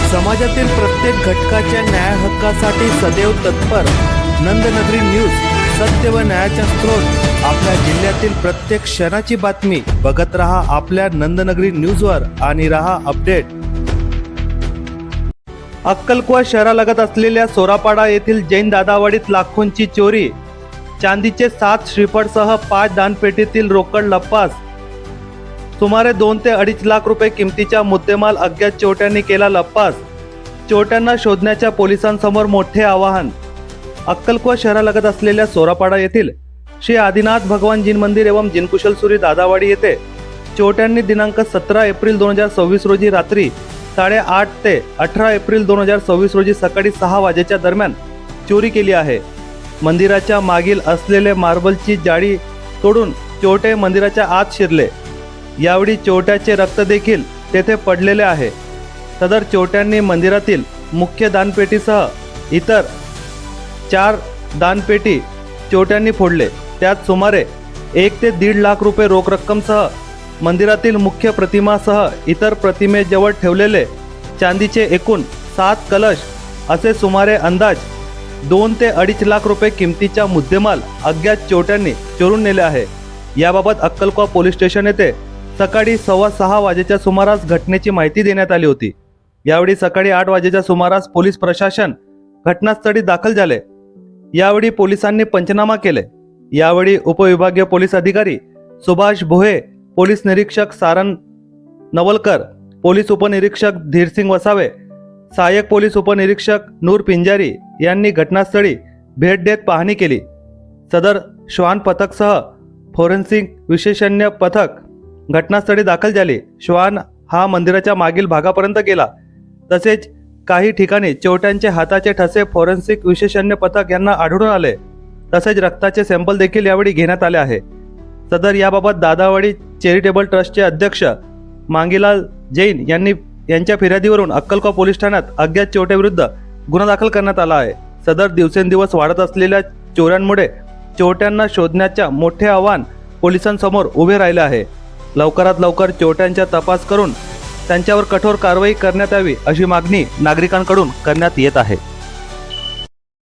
समाजातील प्रत्येक घटकाच्या न्याय हक्कासाठी सदैव तत्पर नंदनगरी न्यूज, सत्य व न्यायाचा स्रोत। आपल्या जिल्ह्यातील प्रत्येक क्षणाची बातमी बघत रहा आपल्या नंदनगरी न्यूजवर आणि रहा अपडेट। अक्कलकुवा शहरालगत असलेल्या सोरापाडा येथील जैन दादावाडीत लाखोंची चोरी, चांदीचे 7 श्रीफळसह 5 दानपेटीतील रोकड लंपास, सुमारे 2 ते 2.5 लाख रुपये किमतीचा मुद्देमाल अज्ञात चोरट्यांनी केला लंपास। चोरट्यांना शोधण्याच्या पोलिसांसमोर मोठे आवाहन। अक्कलकुवा शहरालगत असलेल्या सोरापाडा येथील श्री आदिनाथ भगवान जिन मंदिर एवं जिनकुशलसुरी दादावाडी येथे चोरट्यांनी दिनांक 17 एप्रिल 2026 रोजी रात्री 8:30 ते 18 एप्रिल 2026 रोजी सकाळी 6 वाजेच्या दरम्यान चोरी केली आहे। मंदिराच्या मागील असलेले मार्बलची जाळी तोडून चोरटे मंदिराच्या आत शिरले। यावेळी चोरट्याचे रक्त देखील तेथे पडलेले आहे। सदर चोरट्यांनी मंदिरातील मुख्य दानपेटीसह इतर 4 दानपेटी चोरट्यांनी फोडले। त्यात सुमारे 1 ते 1.5 लाख रुपये रोख रक्कमसह मंदिरातील मुख्य प्रतिमासह इतर प्रतिमेजवळ ठेवलेले चांदीचे एकूण 7 कलश असे सुमारे अंदाज 2 ते 2.5 लाख रुपये किमतीचा मुद्देमाल अज्ञात चोरट्यांनी चोरून नेले आहे। याबाबत अक्कलकुवा पोलीस स्टेशन येथे सकाळी 6:15 वाजेच्या सुमारास घटनेची माहिती देण्यात आली होती। यावेळी सकाळी 8 वाजेच्या सुमारास पोलीस प्रशासन घटनास्थळी दाखल झाले। यावेळी पोलिसांनी पंचनामा केले। यावेळी उपविभागीय पोलीस अधिकारी सुभाष भोये, पोलीस निरीक्षक सारन नवलकर, पोलीस उपनिरीक्षक धीरसिंग वसावे, सहाय्यक पोलीस उपनिरीक्षक नूर पिंजारी यांनी घटनास्थळी भेट देत पाहणी केली। सदर श्वान पथकसह फोरेन्सिक विशेषज्ञ पथक घटनास्थळी दाखल झाले। श्वान हा मंदिराच्या मागील भागापर्यंत गेला। तसेच काही ठिकाणी चोरट्यांचे हाताचे ठसे फोरेन्सिक विशेषज्ञ पथक यांना आढळून आले। तसेच रक्ताचे सॅम्पल देखील यावेळी घेण्यात आले आहे। सदर याबाबत दादावाडी चॅरिटेबल ट्रस्टचे अध्यक्ष मांगीलाल जैन यांच्या फिर्यादीवरून अक्कलकुवा पोलीस ठाण्यात अज्ञात चोरट्याविरुद्ध गुन्हा दाखल करण्यात आला आहे। सदर दिवसेंदिवस वाढत असलेल्या चोऱ्यांमुळे चोरट्यांना शोधण्याचे मोठे आव्हान पोलिसांसमोर उभे राहिले आहे। लवकरात लवकर चोरट्यांचा तपास करून त्यांच्यावर कठोर कारवाई करण्यात यावी अशी मागणी नागरिकांकडून करण्यात येत आहे।